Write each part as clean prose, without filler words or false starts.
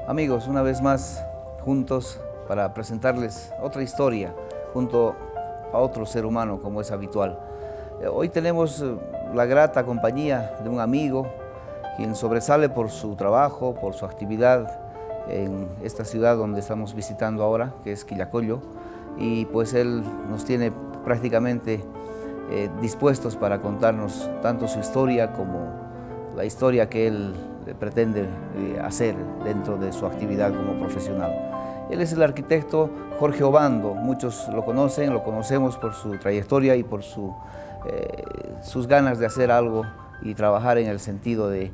Amigos, una vez más juntos para presentarles otra historia junto a otro ser humano como es habitual. Hoy tenemos la grata compañía de un amigo quien sobresale por su trabajo, por su actividad en esta ciudad donde estamos visitando ahora, que es Quillacollo, y pues él nos tiene prácticamente dispuestos para contarnos tanto su historia como la historia que él pretende hacer dentro de su actividad como profesional. Él es el arquitecto Jorge Obando. Muchos lo conocen, lo conocemos por su trayectoria y por sus ganas de hacer algo y trabajar en el sentido de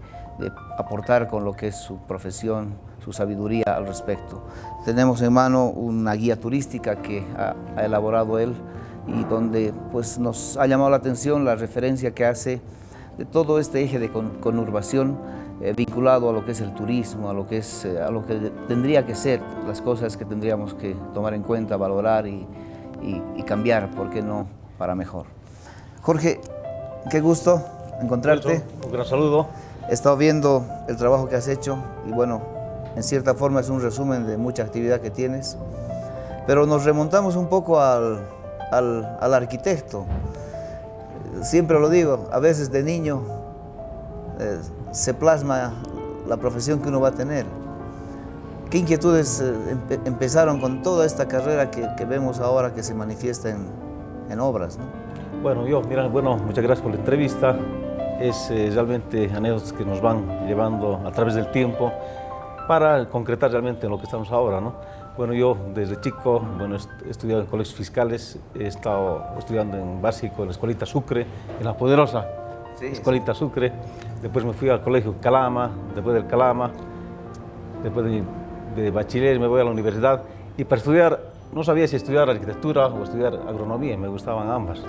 aportar con lo que es su profesión, su sabiduría al respecto. Tenemos en mano una guía turística que ha elaborado él y donde pues, nos ha llamado la atención la referencia que hace de todo este eje de conurbación vinculado a lo que es el turismo, a lo que tendría que ser, las cosas que tendríamos que tomar en cuenta, valorar y cambiar, ¿por qué no?, para mejor. Jorge, qué gusto encontrarte. Un gran saludo. He estado viendo el trabajo que has hecho y bueno, en cierta forma es un resumen de mucha actividad que tienes, pero nos remontamos un poco al arquitecto. Siempre lo digo, a veces de niño se plasma la profesión que uno va a tener. ¿Qué inquietudes empezaron con toda esta carrera que vemos ahora que se manifiesta en obras, ¿no? Bueno, muchas gracias por la entrevista. Es realmente anécdotas que nos van llevando a través del tiempo para concretar realmente en lo que estamos ahora, ¿no? Bueno, yo desde chico, he estudiado en colegios fiscales, he estado estudiando en básico en la Escuelita Sucre, en la poderosa Escuelita Sucre. Después me fui al colegio Calama, después del Calama, después de bachiller me voy a la universidad y para estudiar, no sabía si estudiar arquitectura o estudiar agronomía, me gustaban ambas.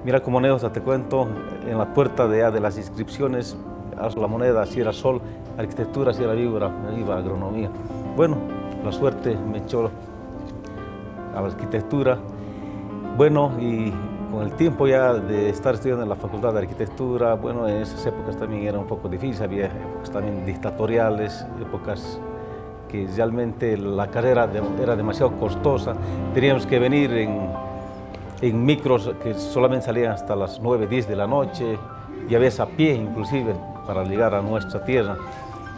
Mira, como anécdota te cuento, en la puerta de las inscripciones, a la moneda, si era sol, arquitectura, si era víbora, me iba a agronomía. Bueno, la suerte me echó a la arquitectura. Bueno, y con el tiempo ya de estar estudiando en la Facultad de Arquitectura, bueno, en esas épocas también era un poco difícil, había épocas también dictatoriales, épocas que realmente la carrera era demasiado costosa. Teníamos que venir en micros que solamente salían hasta las 9, 10 de la noche y a veces a pie inclusive para llegar a nuestra tierra.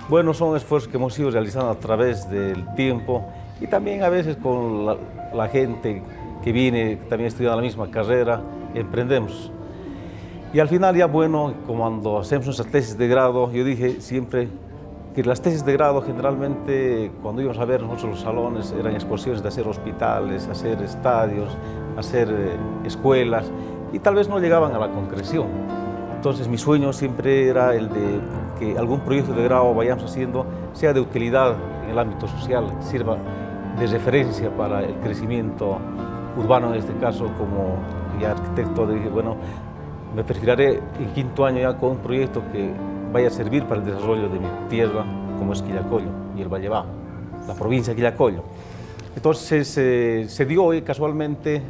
Bueno, son esfuerzos que hemos ido realizando a través del tiempo y también a veces con la gente que viene también estudiando la misma carrera, emprendemos. Y al final ya bueno, cuando hacemos nuestras tesis de grado, yo dije siempre que las tesis de grado generalmente cuando íbamos a ver nosotros los salones eran exposiciones de hacer hospitales, hacer estadios, hacer escuelas y tal vez no llegaban a la concreción. Entonces mi sueño siempre era el de que algún proyecto de grado vayamos haciendo sea de utilidad en el ámbito social, sirva de referencia para el crecimiento urbano en este caso. Como ya arquitecto dije, bueno, me perfilaré en quinto año ya con un proyecto que vaya a servir para el desarrollo de mi tierra como es Quillacollo y el Valle Bajo, la provincia de Quillacollo. Entonces se dio hoy casualmente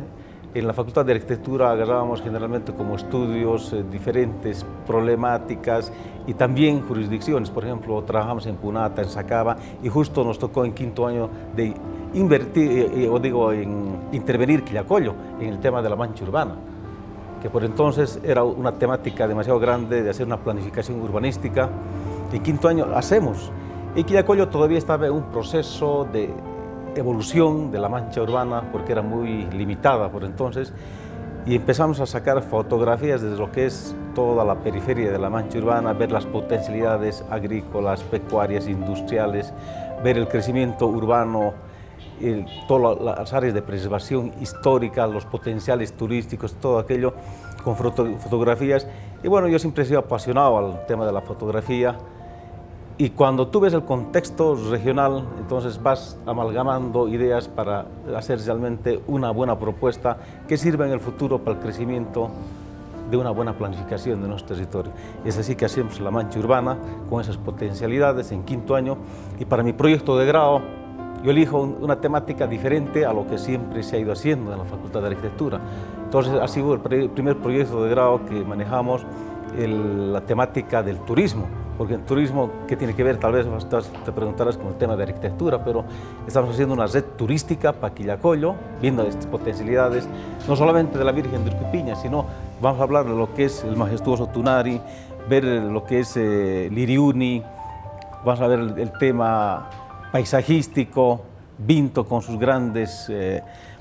en la Facultad de Arquitectura, agarrábamos generalmente como estudios diferentes problemáticas y también jurisdicciones. Por ejemplo, trabajamos en Punata, en Sacaba y justo nos tocó en quinto año de intervenir Quillacollo en el tema de la mancha urbana, que por entonces era una temática demasiado grande de hacer una planificación urbanística. En quinto año hacemos. Y Quillacollo todavía estaba en un proceso de evolución de la mancha urbana porque era muy limitada por entonces y empezamos a sacar fotografías desde lo que es toda la periferia de la mancha urbana, ver las potencialidades agrícolas, pecuarias, industriales, ver el crecimiento urbano, todas las áreas de preservación histórica, los potenciales turísticos, todo aquello con fotografías. Y bueno, yo siempre he sido apasionado al tema de la fotografía. Y cuando tú ves el contexto regional, entonces vas amalgamando ideas para hacer realmente una buena propuesta que sirva en el futuro para el crecimiento de una buena planificación de nuestro territorio. Es así que hacemos la mancha urbana con esas potencialidades en quinto año y para mi proyecto de grado yo elijo una temática diferente a lo que siempre se ha ido haciendo en la Facultad de Arquitectura. Entonces ha sido el primer proyecto de grado que manejamos la temática del turismo, porque el turismo, ¿qué tiene que ver? Tal vez te preguntarás con el tema de arquitectura, pero estamos haciendo una red turística para Quillacollo, viendo estas potencialidades, no solamente de la Virgen de Urcupiña, sino vamos a hablar de lo que es el majestuoso Tunari, ver lo que es Liriuni, vamos a ver el tema paisajístico, Vinto con sus grandes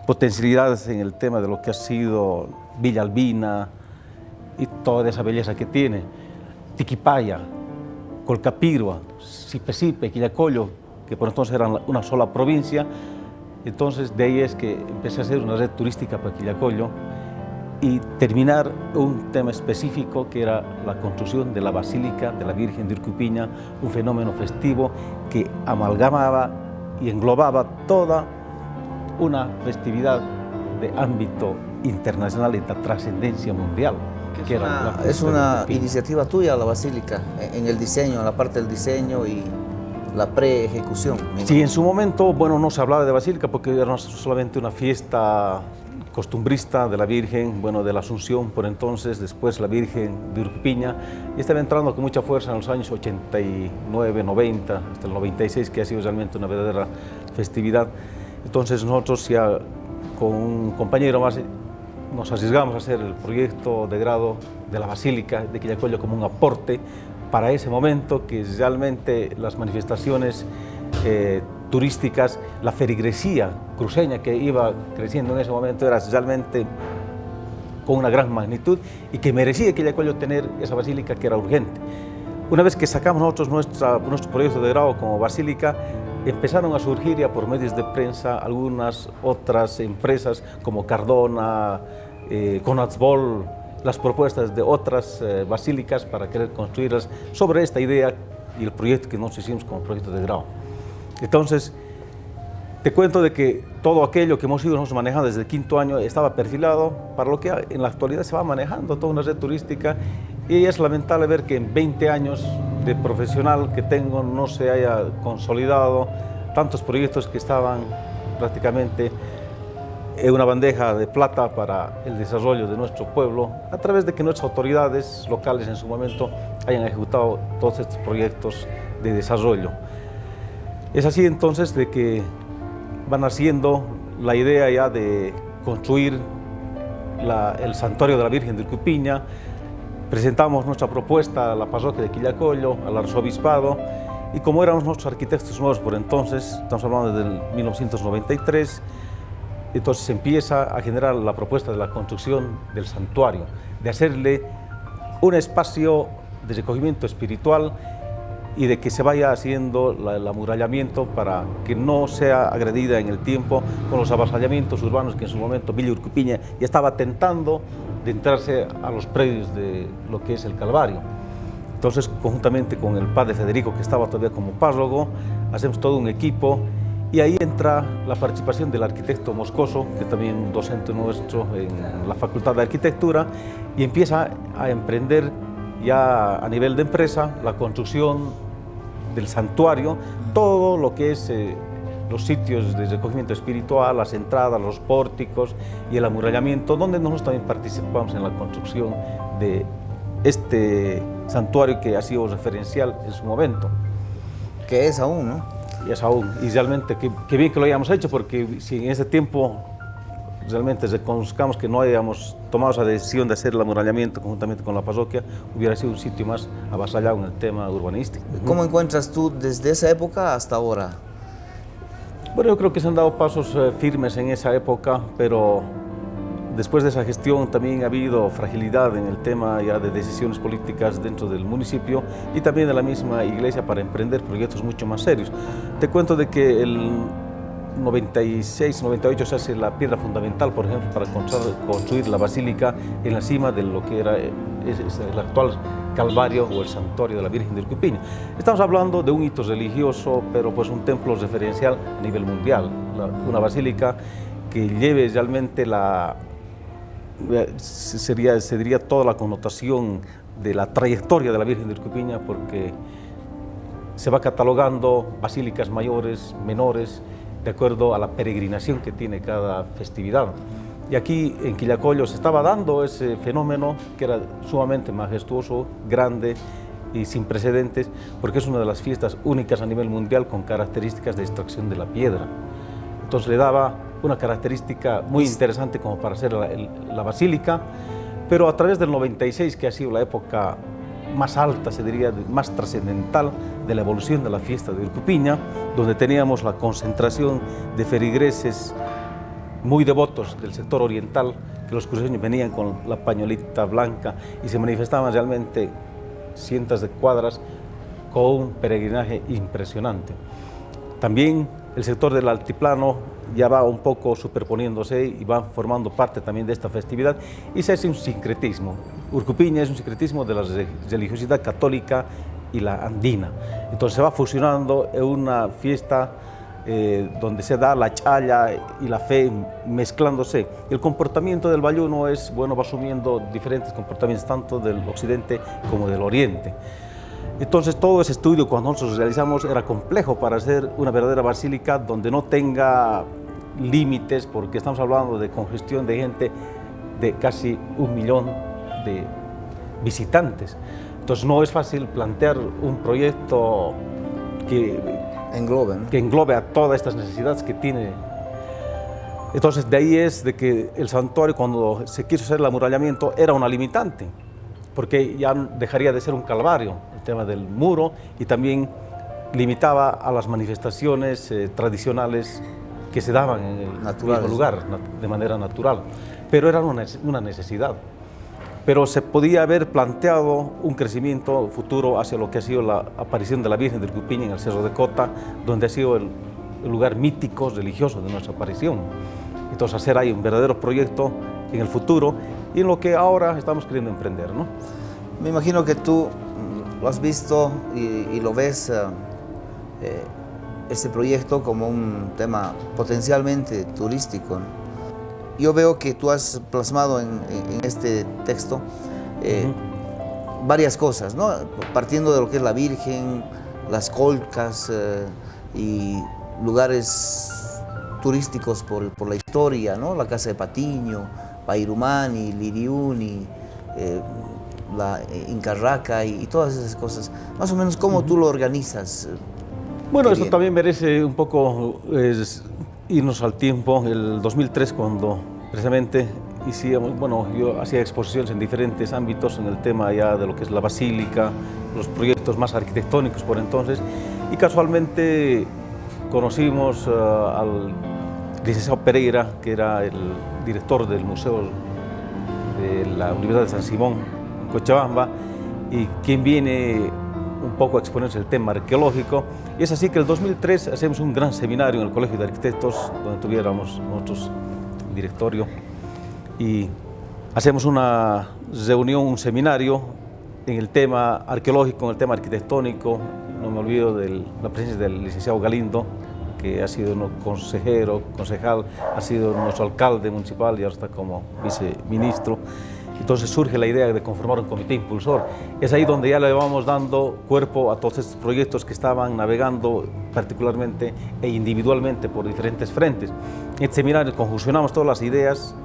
potencialidades en el tema de lo que ha sido Villa Albina y toda esa belleza que tiene, Tiquipaya, Colcapirua, Sipe, Quillacollo, que por entonces eran una sola provincia. Entonces de ahí es que empecé a hacer una red turística para Quillacollo y terminar un tema específico que era la construcción de la Basílica de la Virgen de Urcupiña, un fenómeno festivo que amalgamaba y englobaba toda una festividad de ámbito internacional y de trascendencia mundial. Es una iniciativa tuya la Basílica, en el diseño, en la parte del diseño y la pre-ejecución. Sí, en su momento, bueno, no se hablaba de Basílica porque era solamente una fiesta costumbrista de la Virgen, bueno, de la Asunción por entonces, después la Virgen de Urcupiña, y estaba entrando con mucha fuerza en los años 89, 90, hasta el 96, que ha sido realmente una verdadera festividad. Entonces nosotros ya con un compañero más nos arriesgamos a hacer el proyecto de grado de la Basílica de Quillacollo como un aporte para ese momento, que realmente las manifestaciones turísticas, la feligresía cruceña que iba creciendo en ese momento era realmente con una gran magnitud y que merecía Quillacollo tener esa basílica, que era urgente. Una vez que sacamos nosotros nuestro proyecto de grado como basílica, empezaron a surgir ya por medios de prensa algunas otras empresas como Cardona, Conatsbol, las propuestas de otras basílicas para querer construirlas sobre esta idea y el proyecto que nosotros hicimos como proyecto de grado. Entonces, te cuento de que todo aquello que hemos ido nosotros manejando desde el quinto año estaba perfilado para lo que en la actualidad se va manejando, toda una red turística, y es lamentable ver que en 20 años de profesional que tengo no se haya consolidado tantos proyectos que estaban prácticamente en una bandeja de plata para el desarrollo de nuestro pueblo, a través de que nuestras autoridades locales en su momento hayan ejecutado todos estos proyectos de desarrollo. Es así entonces de que van naciendo la idea ya de construir el santuario de la Virgen de Urcupiña. Presentamos nuestra propuesta a la parroquia de Quillacollo, al arzobispado, y como éramos nuestros arquitectos nuevos por entonces, estamos hablando del 1993, entonces se empieza a generar la propuesta de la construcción del santuario, de hacerle un espacio de recogimiento espiritual y de que se vaya haciendo el amurallamiento para que no sea agredida en el tiempo con los avasallamientos urbanos que en su momento Villa Urcupiña ya estaba tentando de entrarse a los predios de lo que es el Calvario. Entonces, conjuntamente con el padre Federico, que estaba todavía como párroco, hacemos todo un equipo y ahí entra la participación del arquitecto Moscoso, que también es un docente nuestro en la Facultad de Arquitectura, y empieza a emprender ya a nivel de empresa la construcción del santuario, todo lo que es los sitios de recogimiento espiritual, las entradas, los pórticos y el amurallamiento, donde nosotros también participamos en la construcción de este santuario que ha sido referencial en su momento. Que es aún, ¿no? Y es aún, y realmente qué bien que lo hayamos hecho, porque si en ese tiempo realmente reconozcamos que no hayamos tomado esa decisión de hacer el amurallamiento conjuntamente con la parroquia, hubiera sido un sitio más avasallado en el tema urbanístico. ¿Cómo encuentras tú desde esa época hasta ahora? Bueno, yo creo que se han dado pasos firmes en esa época, pero después de esa gestión también ha habido fragilidad en el tema ya de decisiones políticas dentro del municipio y también de la misma iglesia para emprender proyectos mucho más serios. Te cuento de que el 96, 98 se hace la piedra fundamental, por ejemplo, para construir la basílica en la cima de lo que era el actual Calvario o el santuario de la Virgen de Urcupiña. Estamos hablando de un hito religioso, pero pues un templo referencial a nivel mundial, una basílica que lleve realmente se diría toda la connotación de la trayectoria de la Virgen de Urcupiña, porque se va catalogando basílicas mayores, menores, de acuerdo a la peregrinación que tiene cada festividad. Y aquí en Quillacollo se estaba dando ese fenómeno que era sumamente majestuoso, grande y sin precedentes, porque es una de las fiestas únicas a nivel mundial con características de extracción de la piedra. Entonces le daba una característica muy interesante como para hacer la basílica, pero a través del 96, que ha sido la época más alta, se diría, más trascendental de la evolución de la fiesta de Urcupiña, donde teníamos la concentración de feligreses muy devotos del sector oriental, que los cruceños venían con la pañolita blanca y se manifestaban realmente cientos de cuadras con un peregrinaje impresionante. También el sector del altiplano ya va un poco superponiéndose y va formando parte también de esta festividad y se hace un sincretismo. Urcupiña es un sincretismo de la religiosidad católica y la andina. Entonces se va fusionando en una fiesta donde se da la challa y la fe mezclándose. El comportamiento del bayuno es, bueno, va asumiendo diferentes comportamientos tanto del occidente como del oriente. Entonces todo ese estudio cuando nosotros realizamos era complejo para hacer una verdadera basílica donde no tenga límites, porque estamos hablando de congestión de gente de casi 1 millón de visitantes. Entonces no es fácil plantear un proyecto que englobe a todas estas necesidades que tiene. Entonces de ahí es de que el santuario, cuando se quiso hacer el amurallamiento, era una limitante, porque ya dejaría de ser un calvario el tema del muro y también limitaba a las manifestaciones tradicionales que se daban en el mismo lugar de manera natural, pero era una necesidad. Pero se podía haber planteado un crecimiento futuro hacia lo que ha sido la aparición de la Virgen de Urcupiña en el Cerro de Cota, donde ha sido el lugar mítico, religioso de nuestra aparición. Entonces hacer ahí un verdadero proyecto en el futuro y en lo que ahora estamos queriendo emprender, ¿no? Me imagino que tú lo has visto y lo ves este proyecto como un tema potencialmente turístico, ¿no? Yo veo que tú has plasmado en este texto varias cosas, ¿no? Partiendo de lo que es la Virgen, las colcas y lugares turísticos por la historia, ¿no? La Casa de Patiño, Pairumani, Liriuni, la Incarraca y todas esas cosas. Más o menos, ¿cómo tú lo organizas? Bueno, esto también merece un poco irnos al tiempo. El 2003, cuando precisamente hicimos, bueno, yo hacía exposiciones en diferentes ámbitos en el tema ya de lo que es la basílica, los proyectos más arquitectónicos por entonces, y casualmente conocimos al licenciado Pereira, que era el director del Museo de la Universidad de San Simón en Cochabamba, y quien viene un poco a exponerse el tema arqueológico. Y es así que el 2003 hacemos un gran seminario en el Colegio de Arquitectos, donde tuviéramos nosotros el directorio, y hacemos una reunión, un seminario en el tema arqueológico, en el tema arquitectónico. No me olvido de la presencia del licenciado Galindo, que ha sido consejero, concejal, ha sido nuestro alcalde municipal y ahora está como viceministro. Entonces surge la idea de conformar un comité impulsor. Es ahí donde ya le vamos dando cuerpo a todos estos proyectos que estaban navegando particularmente e individualmente por diferentes frentes. En este seminario conjuncionamos todas las ideas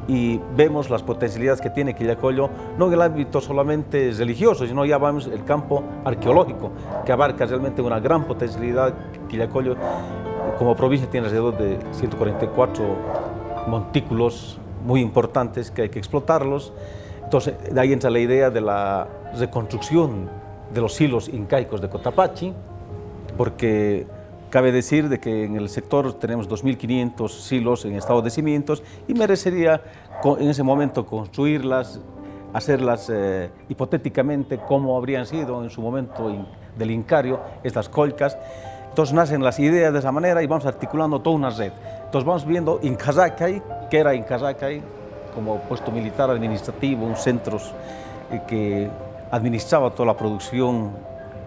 y vemos las potencialidades que tiene Quillacollo, no en el ámbito solamente religioso, sino ya vamos el campo arqueológico, que abarca realmente una gran potencialidad. Quillacollo, como provincia, tiene alrededor de 144 montículos muy importantes que hay que explotarlos. Entonces, de ahí entra la idea de la reconstrucción de los silos incaicos de Cotapaxi, porque cabe decir de que en el sector tenemos 2.500 silos en estado de cimientos y merecería en ese momento construirlas, hacerlas hipotéticamente como habrían sido en su momento del Incario, estas colcas. Entonces nacen las ideas de esa manera y vamos articulando toda una red. Entonces vamos viendo Incazacay, que era Incazacay como puesto militar administrativo, un centro que administraba toda la producción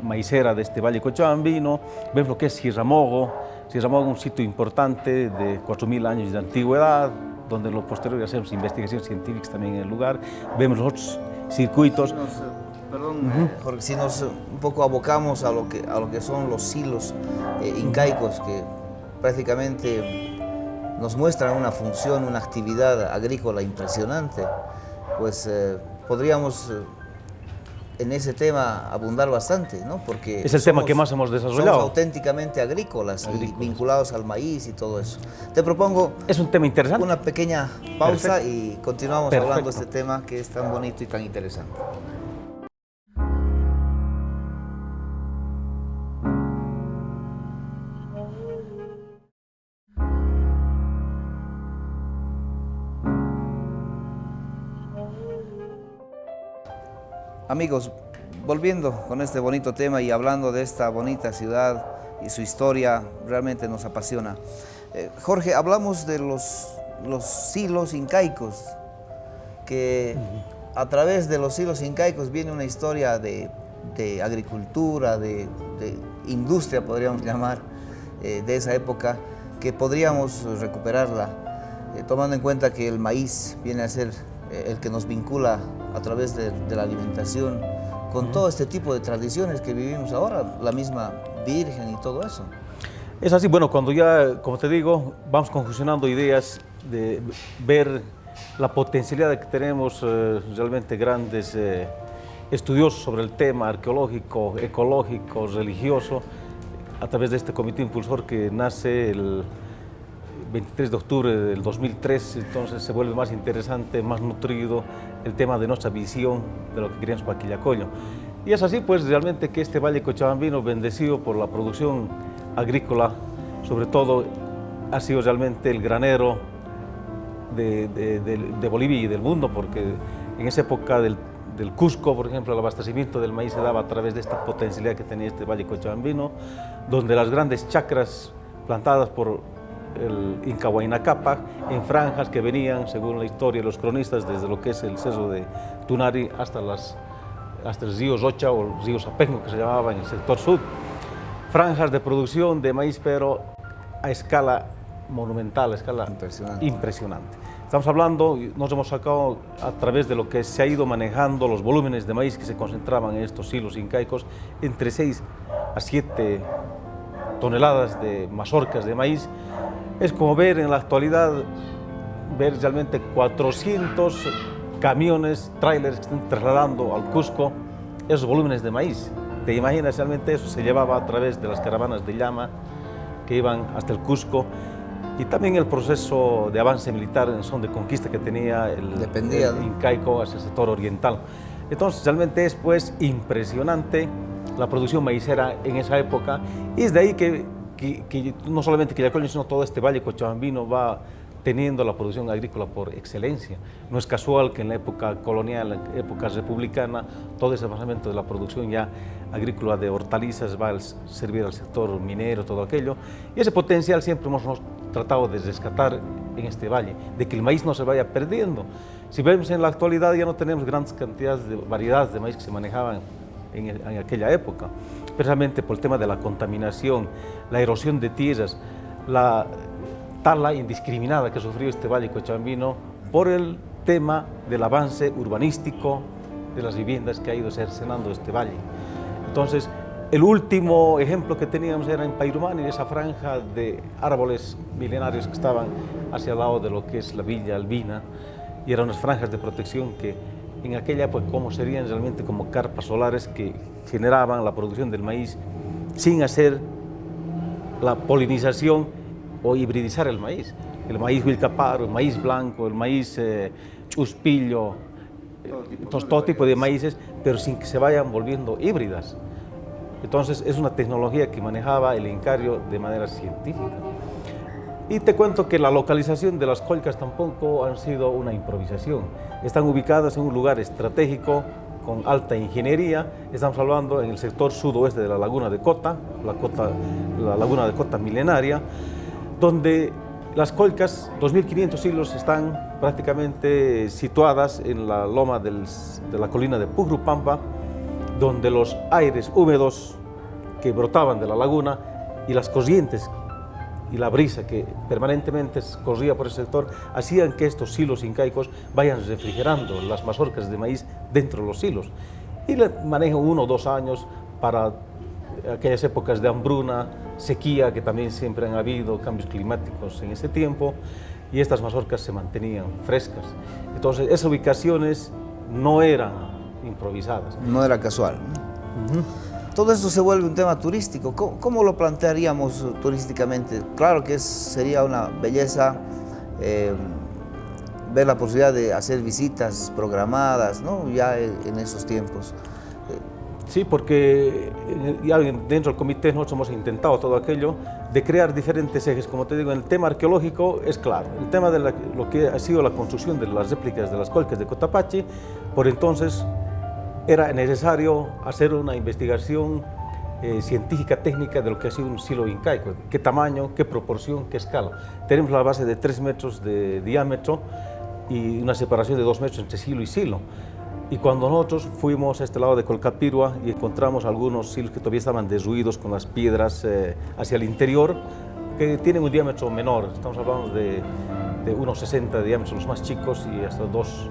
maicera de este valle cochabambino. Vemos lo que es Sierra Mogo, un sitio importante de 4.000 años de antigüedad, donde en lo posterior hacemos investigaciones científicas también en el lugar. Vemos los otros circuitos. Perdón, Jorge, si nos un poco abocamos a lo que son los silos incaicos, que prácticamente nos muestran una función, una actividad agrícola impresionante, pues podríamos en ese tema abundar bastante, ¿no? Porque es el tema que más hemos desarrollado. Somos auténticamente agrícolas y vinculados al maíz y todo eso. Te propongo es un tema interesante. Una pequeña pausa. Perfecto. Y continuamos hablando de este tema que es tan bonito y tan interesante. Amigos, volviendo con este bonito tema y hablando de esta bonita ciudad y su historia, realmente nos apasiona. Jorge, hablamos de los silos incaicos, que a través de los silos incaicos viene una historia de agricultura, de industria, podríamos llamar, de esa época, que podríamos recuperarla, tomando en cuenta que el maíz viene a ser el que nos vincula a través de la alimentación con todo este tipo de tradiciones que vivimos ahora, la misma Virgen y todo eso. Es así, bueno, cuando ya, como te digo, vamos conjuncionando ideas de ver la potencialidad de que tenemos realmente grandes estudiosos sobre el tema arqueológico, ecológico, religioso, a través de este comité impulsor que nace el 23 de octubre del 2003, entonces se vuelve más interesante, más nutrido el tema de nuestra visión de lo que queríamos para Quillacollo. Y es así, pues, realmente que este Valle Cochabambino, bendecido por la producción agrícola, sobre todo, ha sido realmente el granero de Bolivia y del mundo, porque en esa época del Cusco, por ejemplo, el abastecimiento del maíz se daba a través de esta potencialidad que tenía este Valle Cochabambino, donde las grandes chacras plantadas por el Inca Huayna Cápac, en franjas que venían, según la historia de los cronistas, desde lo que es el Cerro de Tunari hasta el río Rocha o el río Zapengo, que se llamaba en el sector sur. Franjas de producción de maíz, pero a escala monumental, a escala impresionante. Estamos hablando, nos hemos sacado a través de lo que se ha ido manejando los volúmenes de maíz que se concentraban en estos silos incaicos, entre 6 a 7 toneladas de mazorcas de maíz. Es como ver en la actualidad, ver realmente 400 camiones, trailers que están trasladando al Cusco esos volúmenes de maíz. ¿Te imaginas realmente eso? Se llevaba a través de las caravanas de llama que iban hasta el Cusco, y también el proceso de avance militar en son de conquista que tenía el incaico hacia el sector oriental. Entonces realmente es, pues, impresionante la producción maicera en esa época, y es de ahí que no solamente Quillacollo, sino todo este Valle Cochabambino va teniendo la producción agrícola por excelencia. No es casual que en la época colonial, en la época republicana, todo ese avanzamiento de la producción ya agrícola de hortalizas va a servir al sector minero, todo aquello, y ese potencial siempre hemos tratado de rescatar en este valle, de que el maíz no se vaya perdiendo. Si vemos en la actualidad, ya no tenemos grandes cantidades de variedades de maíz que se manejaban en aquella época, precisamente por el tema de la contaminación, la erosión de tierras, la tala indiscriminada que sufrió este Valle Cochabambino por el tema del avance urbanístico de las viviendas que ha ido cercenando este valle. Entonces, el último ejemplo que teníamos era en Pairumani, esa franja de árboles milenarios que estaban hacia el lado de lo que es la Villa Albina, y eran unas franjas de protección que en aquella época, como serían realmente como carpas solares que generaban la producción del maíz sin hacer la polinización o hibridizar el maíz Vilcaparo, el maíz blanco, el maíz chuspillo, todo tipo de maíces, pero sin que se vayan volviendo híbridas. Entonces es una tecnología que manejaba el Incario de manera científica. Y te cuento que la localización de las colcas tampoco han sido una improvisación. Están ubicadas en un lugar estratégico con alta ingeniería. Estamos hablando en el sector sudoeste de la laguna de Cota, la laguna de Cota milenaria, donde las colcas, 2.500 hilos, están prácticamente situadas en la loma de la colina de Pucrupampa, donde los aires húmedos que brotaban de la laguna y las corrientes y la brisa que permanentemente corría por el sector hacían que estos silos incaicos vayan refrigerando las mazorcas de maíz dentro de los silos. Y le manejan 1 o 2 años para aquellas épocas de hambruna, sequía, que también siempre han habido, cambios climáticos en ese tiempo, y estas mazorcas se mantenían frescas. Entonces, esas ubicaciones no eran improvisadas. No era casual. Todo esto se vuelve un tema turístico. ¿Cómo lo plantearíamos turísticamente? Claro que sería una belleza ver la posibilidad de hacer visitas programadas, ¿no? Ya en esos tiempos. Sí, porque ya dentro del comité nosotros hemos intentado todo aquello de crear diferentes ejes. Como te digo, en el tema arqueológico es claro. El tema de lo que ha sido la construcción de las réplicas de las colcas de Cotapaxi, por entonces era necesario hacer una investigación científica técnica de lo que ha sido un silo incaico, qué tamaño, qué proporción, qué escala. Tenemos la base de 3 metros de diámetro y una separación de 2 metros entre silo y silo. Y cuando nosotros fuimos a este lado de Colcapirua y encontramos algunos silos que todavía estaban derruidos con las piedras hacia el interior, que tienen un diámetro menor, estamos hablando de unos 60 de diámetro los más chicos y hasta 2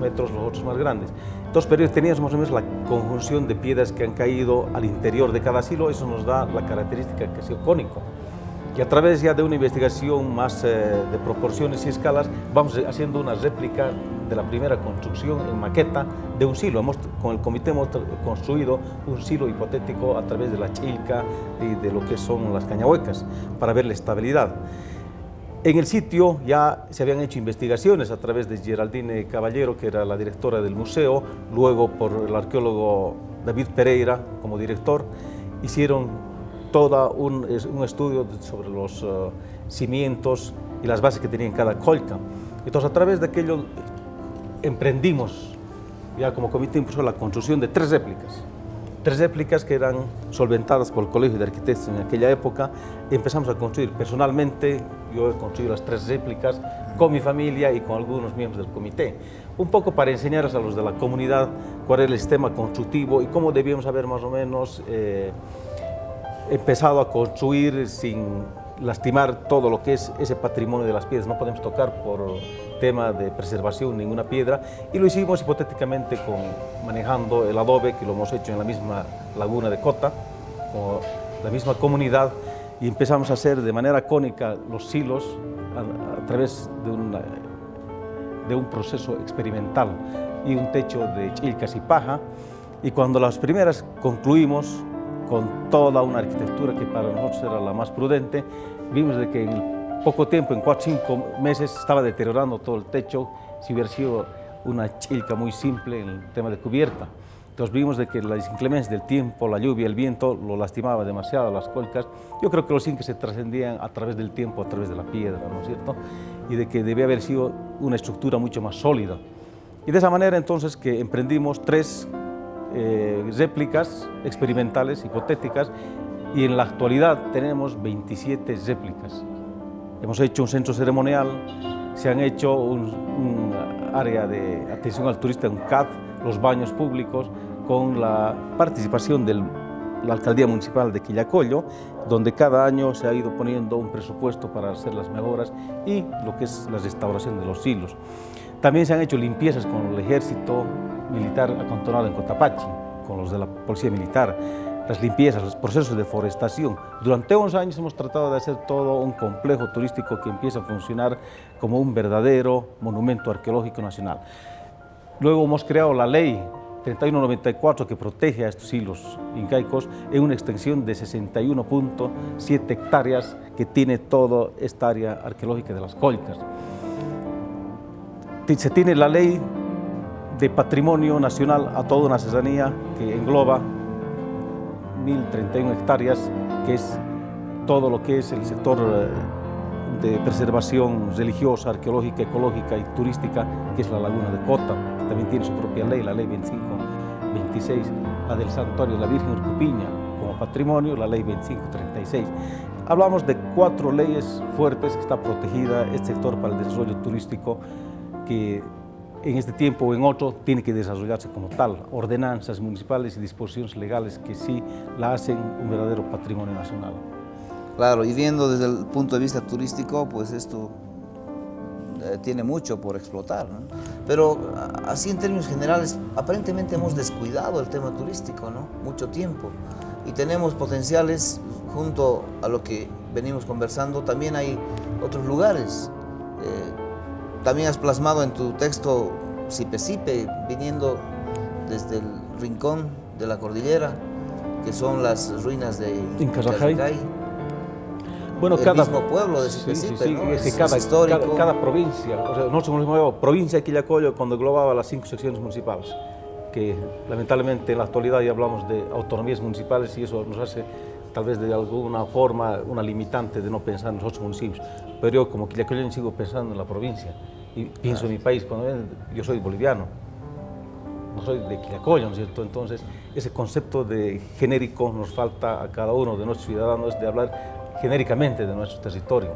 metros los otros más grandes. Entonces, pero teníamos más o menos la conjunción de piedras que han caído al interior de cada silo, eso nos da la característica que ha sido cónico. Y a través ya de una investigación más de proporciones y escalas, vamos haciendo una réplica de la primera construcción en maqueta de un silo. Con el comité hemos construido un silo hipotético a través de la chilca y de lo que son las cañahuecas, para ver la estabilidad. En el sitio ya se habían hecho investigaciones a través de Geraldine Caballero, que era la directora del museo, luego por el arqueólogo David Pereira como director, hicieron todo un estudio sobre los cimientos y las bases que tenían cada colca. Entonces, a través de aquello emprendimos, ya como comité impulsó la construcción de 3 réplicas. 3 réplicas que eran solventadas por el Colegio de Arquitectos en aquella época. Empezamos a construir personalmente, yo he construido las 3 réplicas con mi familia y con algunos miembros del comité, un poco para enseñarles a los de la comunidad cuál era el sistema constructivo y cómo debíamos haber más o menos empezado a construir sin lastimar todo lo que es ese patrimonio de las piedras. No podemos tocar por tema de preservación ninguna piedra, y lo hicimos hipotéticamente manejando el adobe, que lo hemos hecho en la misma laguna de Cota, con la misma comunidad, y empezamos a hacer de manera cónica los silos a través de un proceso experimental y un techo de chilcas y paja. Y cuando las primeras concluimos con toda una arquitectura que para nosotros era la más prudente, vimos de que en poco tiempo, en 4 o 5 meses, estaba deteriorando todo el techo, si hubiera sido una chilca muy simple en el tema de cubierta. Entonces vimos de que las inclemencias del tiempo, la lluvia, el viento, lo lastimaba demasiado las colcas. Yo creo que los inques se trascendían a través del tiempo, a través de la piedra, ¿no es cierto? Y de que debía haber sido una estructura mucho más sólida. Y de esa manera entonces que emprendimos 3 réplicas experimentales, hipotéticas, y en la actualidad tenemos 27 réplicas. Hemos hecho un centro ceremonial, se han hecho un área de atención al turista, un CAD, los baños públicos, con la participación de la Alcaldía Municipal de Quillacollo, donde cada año se ha ido poniendo un presupuesto para hacer las mejoras y lo que es la restauración de los silos. También se han hecho limpiezas con el ejército militar acantonado en Cotapaxi, con los de la policía militar, las limpiezas, los procesos de deforestación. Durante 11 años hemos tratado de hacer todo un complejo turístico que empieza a funcionar como un verdadero monumento arqueológico nacional. Luego hemos creado la ley 3194 que protege a estos silos incaicos en una extensión de 61.7 hectáreas que tiene toda esta área arqueológica de las colcas. Se tiene la ley de patrimonio nacional a toda una serranía que engloba 1031 hectáreas, que es todo lo que es el sector de preservación religiosa, arqueológica, ecológica y turística, que es la laguna de Cota, que también tiene su propia ley, la ley 2526, la del santuario de la Virgen Urcupiña como patrimonio, la ley 2536. Hablamos de 4 leyes fuertes que está protegida este sector para el desarrollo turístico, que en este tiempo o en otro tiene que desarrollarse como tal, ordenanzas municipales y disposiciones legales que sí la hacen un verdadero patrimonio nacional. Claro, y viendo desde el punto de vista turístico, pues esto tiene mucho por explotar, ¿no? Pero así en términos generales, aparentemente hemos descuidado el tema turístico, ¿no? Mucho tiempo. y tenemos potenciales junto a lo que venimos conversando. También hay otros lugares. También has plasmado en tu texto Sipe Sipe, viniendo desde el rincón de la cordillera, que son las ruinas de Incasajay. Bueno, el mismo pueblo de Sipe Sipe, sí, ¿no? es que cada, histórico. cada provincia, o sea, nosotros hemos llamado provincia de Quillacollo cuando englobaba las 5 secciones municipales, que lamentablemente en la actualidad ya hablamos de autonomías municipales y eso nos hace tal vez de alguna forma una limitante de no pensar en los otros municipios, pero yo como quillacolleño sigo pensando en la provincia y pienso en mi país. Cuando yo soy boliviano, no soy de Quillacollo, ¿no es cierto? Entonces ese concepto de genérico nos falta a cada uno de nuestros ciudadanos, de hablar genéricamente de nuestro territorio.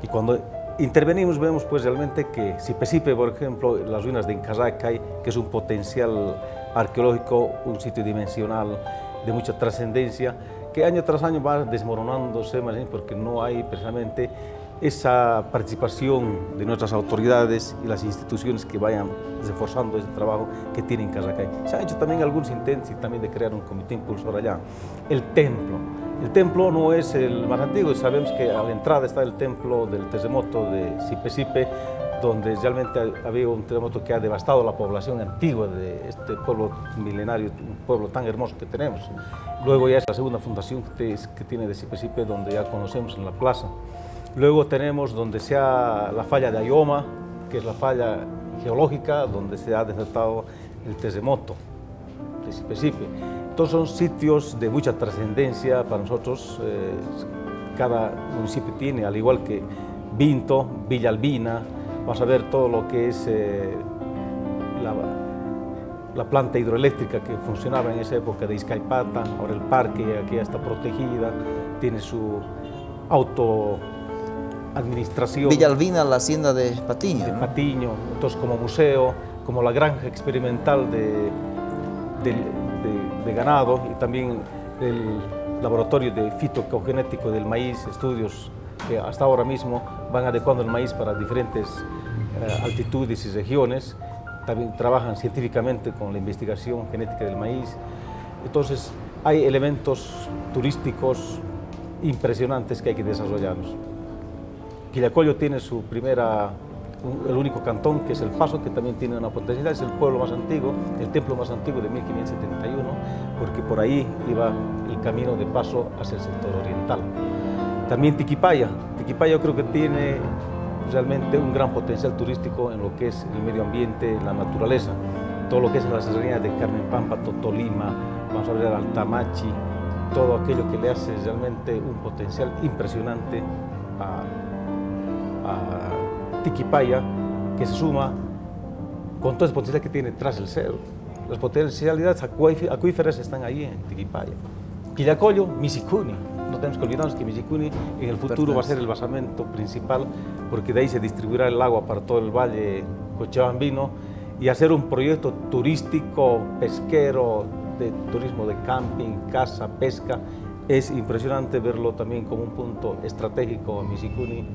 Y cuando intervenimos vemos pues realmente que Sipe Sipe, por ejemplo, las ruinas de Incasajay, que es un potencial arqueológico, un sitio dimensional de mucha trascendencia, que año tras año va desmoronándose más bien porque no hay precisamente esa participación de nuestras autoridades y las instituciones que vayan reforzando ese trabajo que tiene Incasajay. Se han hecho también algunos intentos y también de crear un comité impulsor allá. El templo no es el más antiguo, sabemos que a la entrada está el templo del terremoto de Sipe Sipe, donde realmente había un terremoto que ha devastado la población antigua de este pueblo milenario, un pueblo tan hermoso que tenemos. Luego ya es la segunda fundación que tiene de Sipe Sipe, donde ya conocemos en la plaza. Luego tenemos donde sea la falla de Ayoma, que es la falla geológica donde se ha desatado el terremoto de Sipe Sipe. Entonces son sitios de mucha trascendencia para nosotros. Cada municipio tiene, al igual que Vinto, Villa Albina. Vas a ver todo lo que es la planta hidroeléctrica que funcionaba en esa época de Izcaipata. Ahora el parque aquí ya está protegida, tiene su autoadministración. Villa Albina, la hacienda de Patiño. De ¿no? Patiño, entonces como museo, como la granja experimental de ganado y también el laboratorio de fitogenético del maíz, estudios que hasta ahora mismo van adecuando el maíz para diferentes altitudes y regiones. También trabajan científicamente con la investigación genética del maíz. Entonces hay elementos turísticos impresionantes que hay que desarrollarlos. Quillacollo tiene su el único cantón, que es El Paso, que también tiene una potencialidad, es el pueblo más antiguo, el templo más antiguo de 1571, porque por ahí iba el camino de paso hacia el sector oriental. También Tiquipaya yo creo que tiene realmente un gran potencial turístico en lo que es el medio ambiente, la naturaleza, todo lo que es la serranía de Carmen Pampa, Totolima, vamos a ver Altamachi, todo aquello que le hace realmente un potencial impresionante a Tiquipaya, que se suma con toda esa potencialidad que tiene tras el cerro. Las potencialidades acuíferas están ahí en Tiquipaya. Quillacollo, Misicuni. No tenemos que olvidarnos que Misicuni en el futuro va a ser el basamento principal, porque de ahí se distribuirá el agua para todo el valle cochabambino, y hacer un proyecto turístico, pesquero, de turismo de camping, caza, pesca. Es impresionante verlo también como un punto estratégico a Misicuni,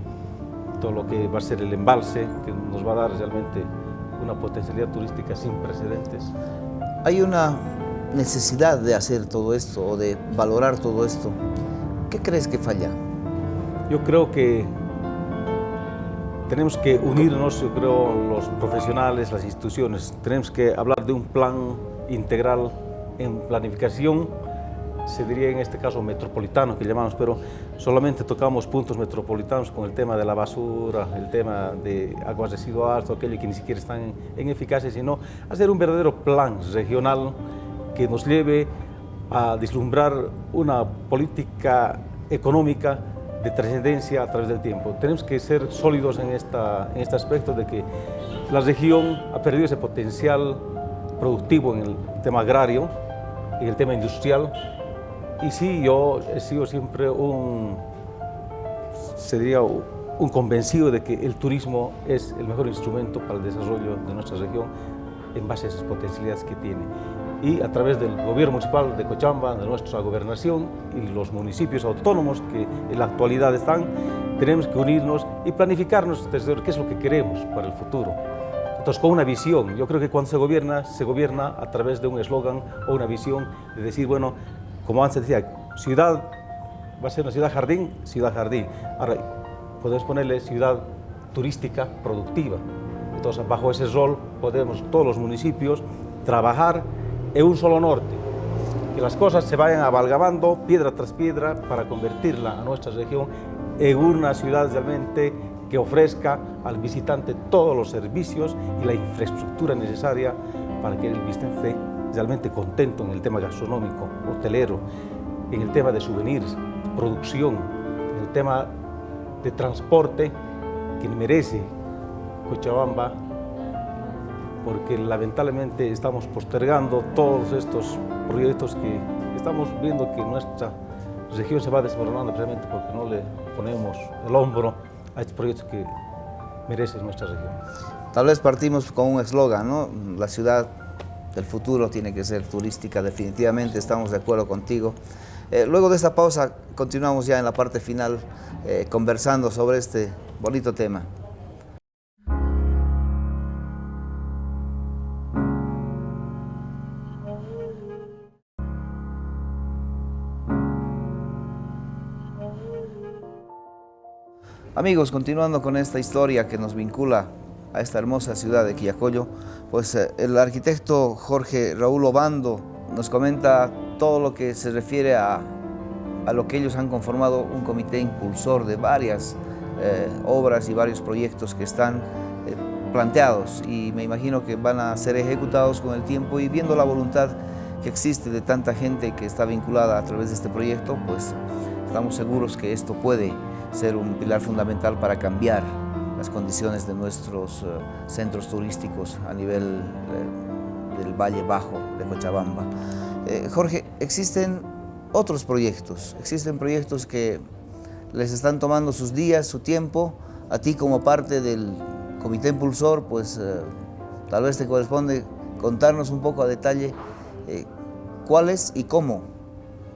todo lo que va a ser el embalse, que nos va a dar realmente una potencialidad turística sin precedentes. Hay una necesidad de hacer todo esto o de valorar todo esto. ¿Qué crees que falla? Yo creo que tenemos que unirnos, yo creo, los profesionales, las instituciones. Tenemos que hablar de un plan integral en planificación, se diría en este caso metropolitano que llamamos, pero solamente tocamos puntos metropolitanos con el tema de la basura, el tema de aguas residuales, todo aquello que ni siquiera están en eficacia, sino hacer un verdadero plan regional que nos lleve a vislumbrar una política económica de trascendencia a través del tiempo. Tenemos que ser sólidos en este aspecto de que la región ha perdido ese potencial productivo en el tema agrario, en el tema industrial. Y sí, yo he sido siempre un convencido de que el turismo es el mejor instrumento para el desarrollo de nuestra región en base a esas potencialidades que tiene. Y a través del gobierno municipal de Cochabamba, de nuestra gobernación y los municipios autónomos que en la actualidad están, tenemos que unirnos y planificarnos desde qué es lo que queremos para el futuro. Entonces, con una visión, yo creo que cuando se gobierna a través de un eslogan o una visión de decir, bueno, como antes decía, ciudad va a ser una ciudad jardín, ciudad jardín. Ahora podemos ponerle ciudad turística productiva. Entonces, bajo ese rol podemos todos los municipios trabajar en un solo norte, que las cosas se vayan amalgamando piedra tras piedra para convertirla a nuestra región en una ciudad realmente que ofrezca al visitante todos los servicios y la infraestructura necesaria para que el visitante esté realmente contento en el tema gastronómico, hotelero, en el tema de souvenirs, producción, en el tema de transporte que merece Cochabamba, porque lamentablemente estamos postergando todos estos proyectos que estamos viendo que nuestra región se va desmoronando precisamente porque no le ponemos el hombro a estos proyectos que merece nuestra región. Tal vez partimos con un eslogan, ¿no? La ciudad del futuro tiene que ser turística, definitivamente estamos de acuerdo contigo. Luego de esta pausa continuamos ya en la parte final conversando sobre este bonito tema. Amigos, continuando con esta historia que nos vincula a esta hermosa ciudad de Quillacollo, pues el arquitecto Jorge Raúl Obando nos comenta todo lo que se refiere a lo que ellos han conformado un comité impulsor de varias obras y varios proyectos que están planteados y me imagino que van a ser ejecutados con el tiempo y viendo la voluntad que existe de tanta gente que está vinculada a través de este proyecto, pues estamos seguros que esto puede ser un pilar fundamental para cambiar las condiciones de nuestros centros turísticos a nivel del Valle Bajo de Cochabamba. Jorge, existen otros proyectos, existen proyectos que les están tomando sus días, su tiempo. A ti como parte del comité impulsor, pues tal vez te corresponde contarnos un poco a detalle cuáles y cómo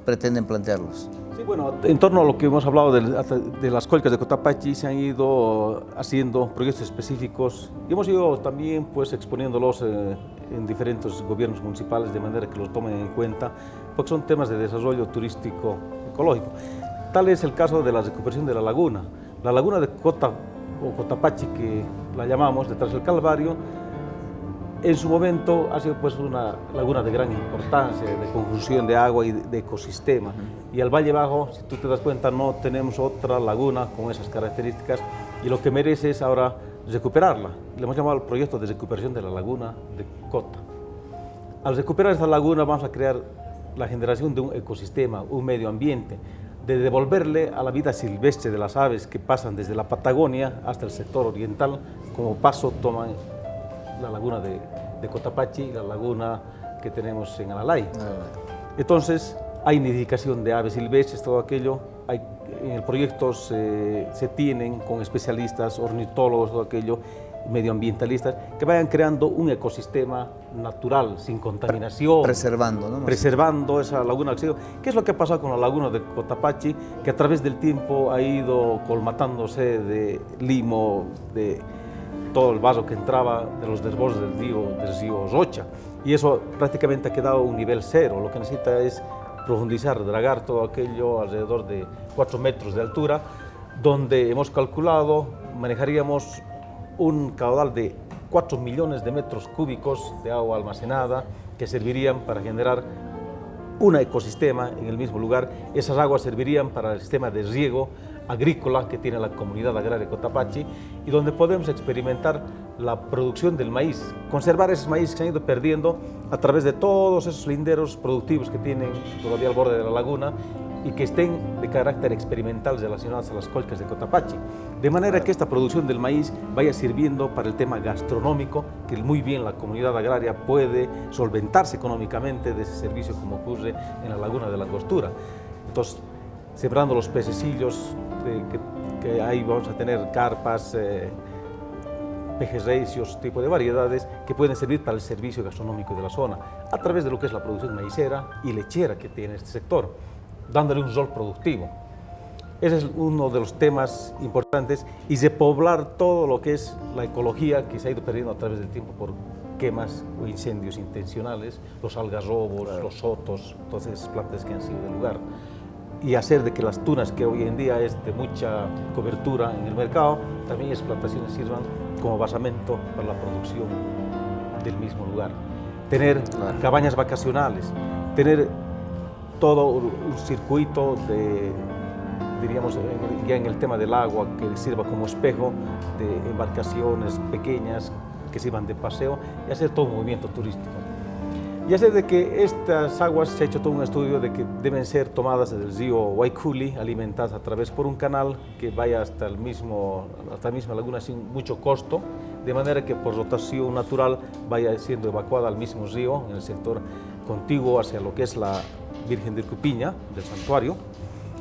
pretenden plantearlos. Sí, bueno, en torno a lo que hemos hablado de las colcas de Cotapachi, se han ido haciendo proyectos específicos y hemos ido también pues, exponiéndolos en diferentes gobiernos municipales de manera que los tomen en cuenta, porque son temas de desarrollo turístico ecológico. Tal es el caso de la recuperación de la laguna. La laguna de Cotapachi, que la llamamos, detrás del Calvario, en su momento ha sido pues una laguna de gran importancia, de conjunción de agua y de ecosistema. Y al Valle Bajo, si tú te das cuenta, no tenemos otra laguna con esas características y lo que merece es ahora recuperarla. Le hemos llamado el proyecto de recuperación de la laguna de Cota. Al recuperar esta laguna vamos a crear la generación de un ecosistema, un medio ambiente, de devolverle a la vida silvestre de las aves que pasan desde la Patagonia hasta el sector oriental, como paso toman la laguna de Cotapachi y la laguna que tenemos en Alalay. Entonces, hay nidificación de aves silvestres, todo aquello. En el proyecto se tienen con especialistas, ornitólogos, todo aquello, medioambientalistas, que vayan creando un ecosistema natural, sin contaminación. Preservando, ¿no? Preservando esa laguna. ¿Qué es lo que ha pasado con la laguna de Cotapachi? Que a través del tiempo ha ido colmatándose de limo, de todo el vaso que entraba de los desbordes del río Rocha, y eso prácticamente ha quedado a un nivel cero. Lo que necesita es profundizar, dragar todo aquello alrededor de 4 metros de altura, donde hemos calculado manejaríamos un caudal de 4 millones de metros cúbicos de agua almacenada que servirían para generar un ecosistema en el mismo lugar. Esas aguas servirían para el sistema de riego agrícola que tiene la comunidad agraria de Cotapachi y donde podemos experimentar la producción del maíz, conservar esos maíz que se han ido perdiendo a través de todos esos linderos productivos que tienen todavía al borde de la laguna y que estén de carácter experimental relacionados a las colcas de Cotapachi. De manera que esta producción del maíz vaya sirviendo para el tema gastronómico, que muy bien la comunidad agraria puede solventarse económicamente de ese servicio como ocurre en la laguna de la Angostura. Entonces, sembrando los pececillos, que ahí vamos a tener carpas, pejerreyes, tipo de variedades que pueden servir para el servicio gastronómico de la zona, a través de lo que es la producción maicera y lechera que tiene este sector, dándole un rol productivo. Ese es uno de los temas importantes y repoblar todo lo que es la ecología que se ha ido perdiendo a través del tiempo por quemas o incendios intencionales, los algarrobos, Claro. los sotos, todas esas plantas que han sido del lugar. Y hacer de que las tunas, que hoy en día es de mucha cobertura en el mercado, también esas plantaciones sirvan como basamento para la producción del mismo lugar. Tener Claro. cabañas vacacionales, tener todo un circuito de, diríamos, ya en el tema del agua, que sirva como espejo de embarcaciones pequeñas que sirvan de paseo y hacer todo un movimiento turístico. Y hacer de que estas aguas, se ha hecho todo un estudio de que deben ser tomadas del río Waikuli, alimentadas a través por un canal que vaya hasta la misma laguna sin mucho costo, de manera que por rotación natural vaya siendo evacuada al mismo río, en el sector contiguo hacia lo que es la Virgen de Urcupiña, del santuario,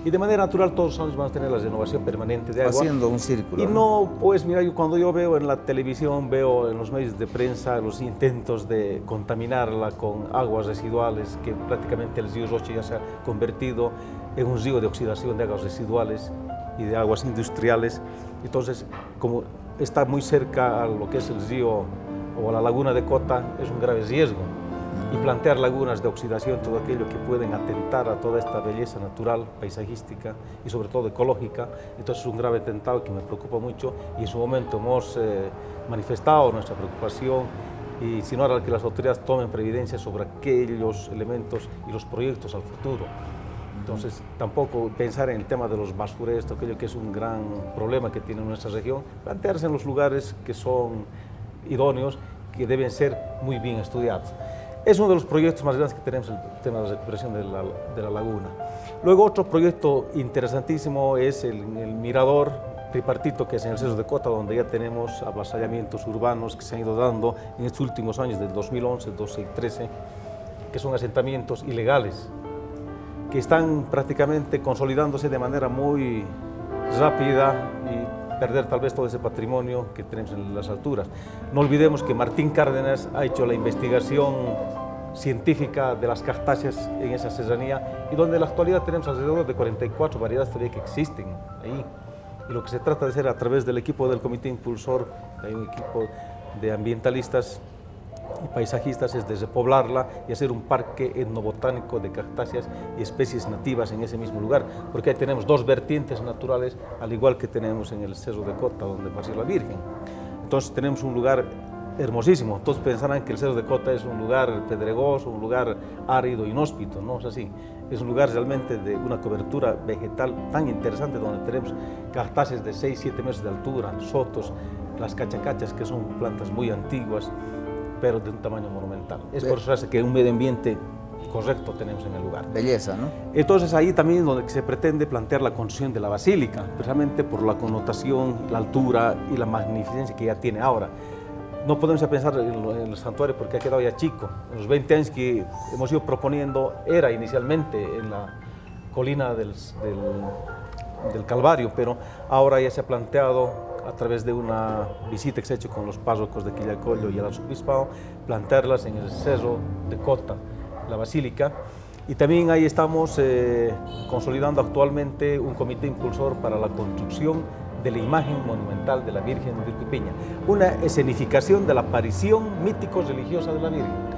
y de manera natural todos los años van a tener la renovación permanente de agua. Haciendo un círculo. Y no, pues mira, cuando yo veo en la televisión, veo en los medios de prensa los intentos de contaminarla con aguas residuales, que prácticamente el río Roche ya se ha convertido en un río de oxidación de aguas residuales y de aguas industriales. Entonces, como está muy cerca a lo que es el río o a la laguna de Cota, es un grave riesgo. Y plantear lagunas de oxidación, todo aquello que pueden atentar a toda esta belleza natural, paisajística y sobre todo ecológica, entonces es un grave atentado que me preocupa mucho y en su momento hemos manifestado nuestra preocupación y si no ahora que las autoridades tomen previdencia sobre aquellos elementos y los proyectos al futuro. Entonces tampoco pensar en el tema de los basureros, todo aquello que es un gran problema que tiene nuestra región, plantearse en los lugares que son idóneos, que deben ser muy bien estudiados. Es uno de los proyectos más grandes que tenemos, el tema de la recuperación de la laguna. Luego otro proyecto interesantísimo es el mirador tripartito que es en el Cerro de Cota, donde ya tenemos avasallamientos urbanos que se han ido dando en estos últimos años, del 2011, 12 y 13, que son asentamientos ilegales, que están prácticamente consolidándose de manera muy rápida y perder tal vez todo ese patrimonio que tenemos en las alturas. No olvidemos que Martín Cárdenas ha hecho la investigación científica de las cactáceas en esa serranía y donde en la actualidad tenemos alrededor de 44 variedades todavía que existen ahí. Y lo que se trata de hacer a través del equipo del Comité Impulsor, hay un equipo de ambientalistas y paisajistas, es de repoblarla y hacer un parque etnobotánico de cactáceas y especies nativas en ese mismo lugar, porque ahí tenemos dos vertientes naturales, al igual que tenemos en el Cerro de Cota, donde nació la Virgen. Entonces tenemos un lugar hermosísimo. Todos pensarán que el Cerro de Cota es un lugar pedregoso, un lugar árido, inhóspito, no es así. Es un lugar realmente de una cobertura vegetal tan interesante, donde tenemos cactáceas de 6-7 metros de altura, sotos, las cachacachas, que son plantas muy antiguas, pero de un tamaño monumental. Es por eso que un medio ambiente correcto tenemos en el lugar. Belleza, ¿no? Entonces ahí también es donde se pretende plantear la construcción de la basílica, precisamente por la connotación, la altura y la magnificencia que ya tiene ahora. No podemos pensar en el santuario porque ha quedado ya chico. En los 20 años que hemos ido proponiendo era inicialmente en la colina del Calvario, pero ahora ya se ha planteado a través de una visita que se ha hecho con los párrocos de Quillacollo y el arzobispado, plantearlas en el Cerro de Cota, la basílica. Y también ahí estamos consolidando actualmente un comité impulsor para la construcción de la imagen monumental de la Virgen de Urcupiña, una escenificación de la aparición mítico-religiosa de la Virgen.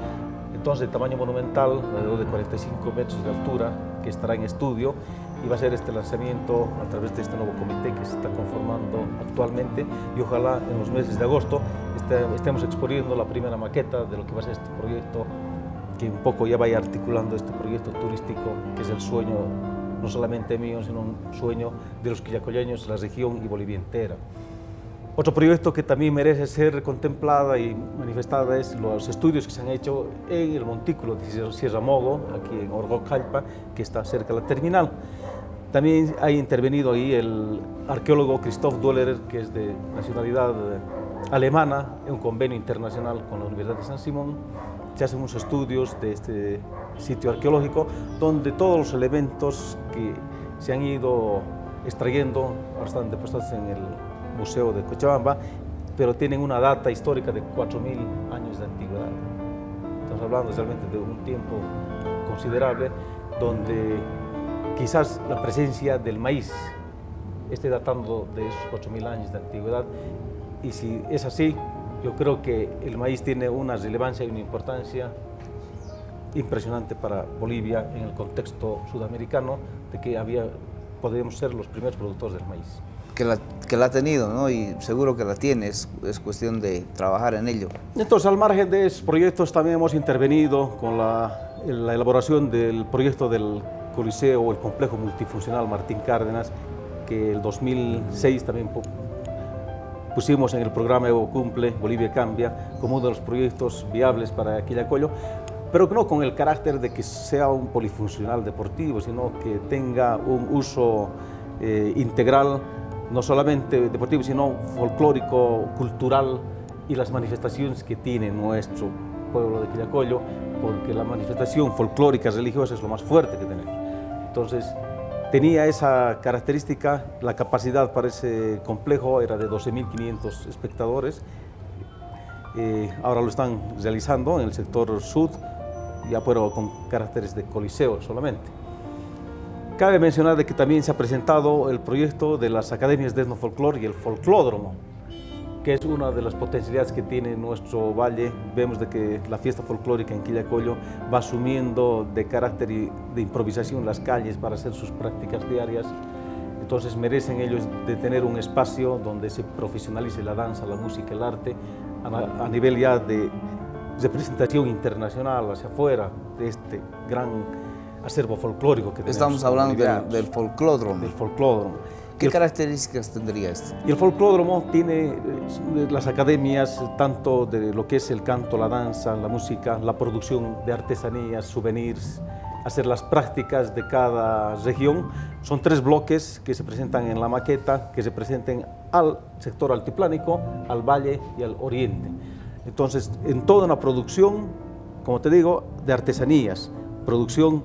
Entonces, de tamaño monumental, alrededor de 45 metros de altura, que estará en estudio, y va a ser este lanzamiento a través de este nuevo comité que se está conformando actualmente, y ojalá en los meses de agosto estemos exponiendo la primera maqueta de lo que va a ser este proyecto, que un poco ya vaya articulando este proyecto turístico, que es el sueño no solamente mío, sino un sueño de los quillacolleños, la región y Bolivia entera. Otro proyecto que también merece ser contemplada y manifestada es los estudios que se han hecho en el montículo de Sierra Mogo, aquí en Orgocalpa, que está cerca de la terminal. También ha intervenido ahí el arqueólogo Christoph Döllerer, que es de nacionalidad alemana, en un convenio internacional con la Universidad de San Simón. Se hacen unos estudios de este sitio arqueológico, donde todos los elementos que se han ido extrayendo están depositados en el Museo de Cochabamba, pero tienen una data histórica de 4.000 años de antigüedad. Estamos hablando realmente de un tiempo considerable, donde quizás la presencia del maíz esté datando de esos 4.000 años de antigüedad, y si es así, Yo creo que el maíz tiene una relevancia y una importancia impresionante para Bolivia en el contexto sudamericano, de que podemos ser los primeros productores del maíz. Que la ha tenido, ¿no? Y seguro que la tiene, es cuestión de trabajar en ello. Entonces, al margen de esos proyectos, también hemos intervenido con la elaboración del proyecto del Coliseo o el complejo multifuncional Martín Cárdenas, que el 2006 también pusimos en el programa Evo Cumple, Bolivia Cambia, como uno de los proyectos viables para Quillacollo, pero no con el carácter de que sea un polifuncional deportivo, sino que tenga un uso integral, no solamente deportivo, sino folclórico, cultural, y las manifestaciones que tiene nuestro pueblo de Quillacollo, porque la manifestación folclórica religiosa es lo más fuerte que tenemos. Entonces, tenía esa característica, la capacidad para ese complejo era de 12.500 espectadores. Ahora lo están realizando en el sector sur, ya pero con caracteres de coliseo solamente. Cabe mencionar de que también se ha presentado el proyecto de las academias de etnofolclore y el folclódromo, que es una de las potencialidades que tiene nuestro valle. Vemos de que la fiesta folclórica en Quillacollo va asumiendo de carácter de improvisación las calles para hacer sus prácticas diarias. Entonces merecen ellos de tener un espacio donde se profesionalice la danza, la música, el arte, a nivel ya de representación internacional hacia afuera de este gran acervo folclórico que tenemos. Estamos hablando del folclódromo. Del folclódromo. ¿Qué características tendría esto? Y el folclódromo tiene las academias tanto de lo que es el canto, la danza, la música, la producción de artesanías, souvenirs, hacer las prácticas de cada región. Son 3 bloques que se presentan en la maqueta, que se presenten al sector altiplánico, al valle y al oriente. Entonces, en toda una producción, como te digo, de artesanías, producción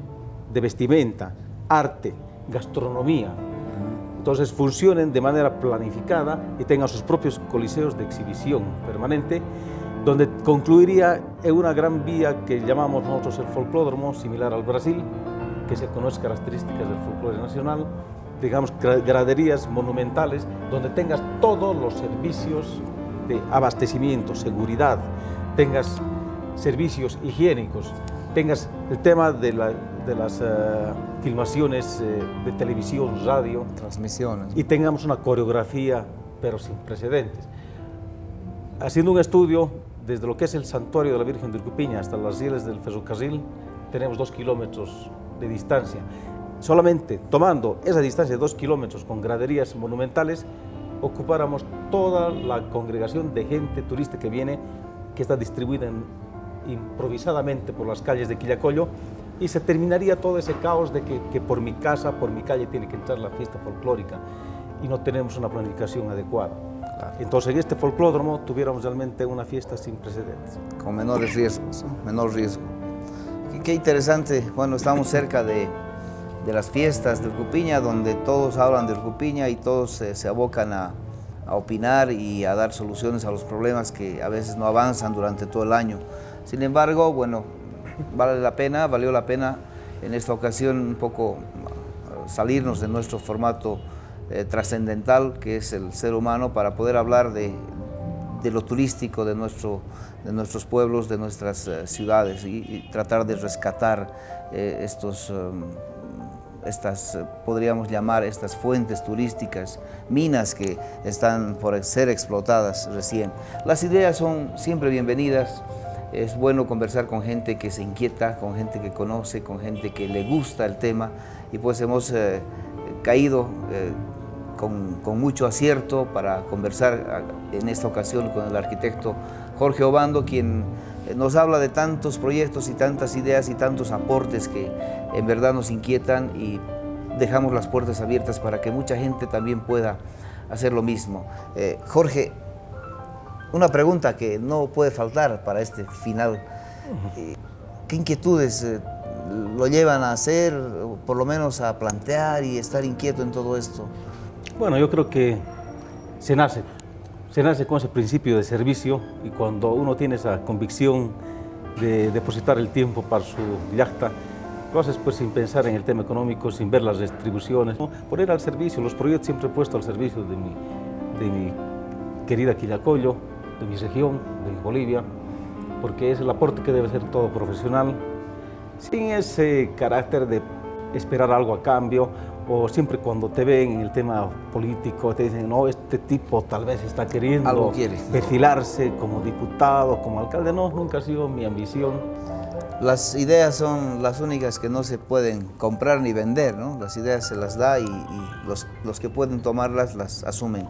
de vestimenta, arte, gastronomía. Entonces funcionen de manera planificada y tengan sus propios coliseos de exhibición permanente, donde concluiría en una gran vía que llamamos nosotros el folclódromo, similar al Brasil, que se conoce características del folclore nacional, digamos graderías monumentales, donde tengas todos los servicios de abastecimiento, seguridad, tengas servicios higiénicos, tengas el tema de las filmaciones de televisión, radio, transmisiones, y tengamos una coreografía, pero sin precedentes. Haciendo un estudio desde lo que es el santuario de la Virgen de Urcupiña hasta las rieles del ferrocarril, tenemos 2 kilómetros de distancia. Solamente tomando esa distancia de 2 kilómetros con graderías monumentales, ocupáramos toda la congregación de gente turista que viene, que está distribuida improvisadamente por las calles de Quillacollo, y se terminaría todo ese caos de que por mi casa, por mi calle tiene que entrar la fiesta folclórica y no tenemos una planificación adecuada. Claro. Entonces en este folclódromo tuviéramos realmente una fiesta sin precedentes. Con menores riesgos, menor riesgo. Qué interesante, bueno, estamos cerca de las fiestas de Urcupiña, donde todos hablan de Urcupiña y todos se abocan a opinar y a dar soluciones a los problemas que a veces no avanzan durante todo el año. Sin embargo, bueno, valió la pena en esta ocasión un poco salirnos de nuestro formato trascendental, que es el ser humano, para poder hablar de lo turístico de nuestros pueblos, de nuestras ciudades, y tratar de rescatar podríamos llamar estas fuentes turísticas, minas que están por ser explotadas recién. Las ideas son siempre bienvenidas. Es bueno conversar con gente que se inquieta, con gente que conoce, con gente que le gusta el tema, y pues hemos caído con mucho acierto para conversar en esta ocasión con el arquitecto Jorge Obando, quien nos habla de tantos proyectos y tantas ideas y tantos aportes que en verdad nos inquietan, y dejamos las puertas abiertas para que mucha gente también pueda hacer lo mismo. Jorge, una pregunta que no puede faltar para este final. ¿Qué inquietudes lo llevan a hacer, o por lo menos a plantear y estar inquieto en todo esto? Bueno, yo creo que se nace con ese principio de servicio, y cuando uno tiene esa convicción de depositar el tiempo para su yacta, lo haces pues sin pensar en el tema económico, sin ver las retribuciones, ¿no? Poner al servicio, los proyectos siempre he puesto al servicio de mi querida Quillacollo, de mi región, de Bolivia, porque es el aporte que debe ser todo profesional, sin ese carácter de esperar algo a cambio, o siempre cuando te ven en el tema político te dicen, no, este tipo tal vez está queriendo perfilarse como diputado, como alcalde. No, nunca ha sido mi ambición. Las ideas son las únicas que no se pueden comprar ni vender, ¿no? Las ideas se las da y los que pueden tomarlas las asumen.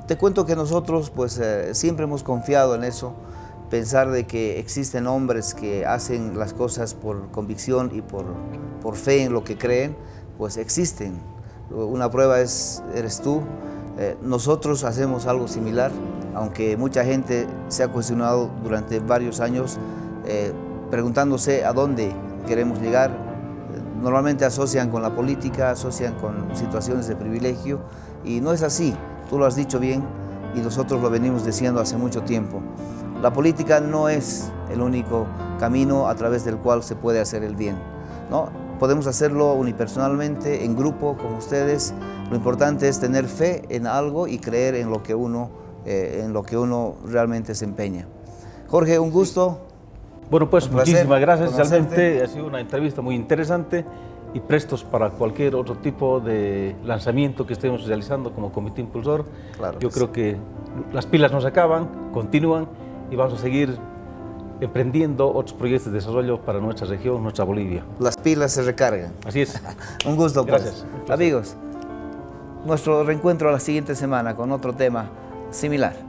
Te cuento que nosotros pues siempre hemos confiado en eso, pensar de que existen hombres que hacen las cosas por convicción y por fe en lo que creen, pues existen. Una prueba eres tú. Nosotros hacemos algo similar, aunque mucha gente se ha cuestionado durante varios años preguntándose a dónde queremos llegar. Normalmente asocian con la política, asocian con situaciones de privilegio y no es así. Tú lo has dicho bien y nosotros lo venimos diciendo hace mucho tiempo. La política no es el único camino a través del cual se puede hacer el bien, ¿no? Podemos hacerlo unipersonalmente, en grupo, como ustedes. Lo importante es tener fe en algo y creer en lo que uno realmente se empeña. Jorge, un gusto. Bueno, pues muchísimas gracias. Realmente ha sido una entrevista muy interesante y prestos para cualquier otro tipo de lanzamiento que estemos realizando como Comité Impulsor. Claro. Yo creo que las pilas no se acaban, continúan y vamos a seguir emprendiendo otros proyectos de desarrollo para nuestra región, nuestra Bolivia. Las pilas se recargan. Así es. Un gusto, pues. Gracias. Amigos, nuestro reencuentro la siguiente semana con otro tema similar.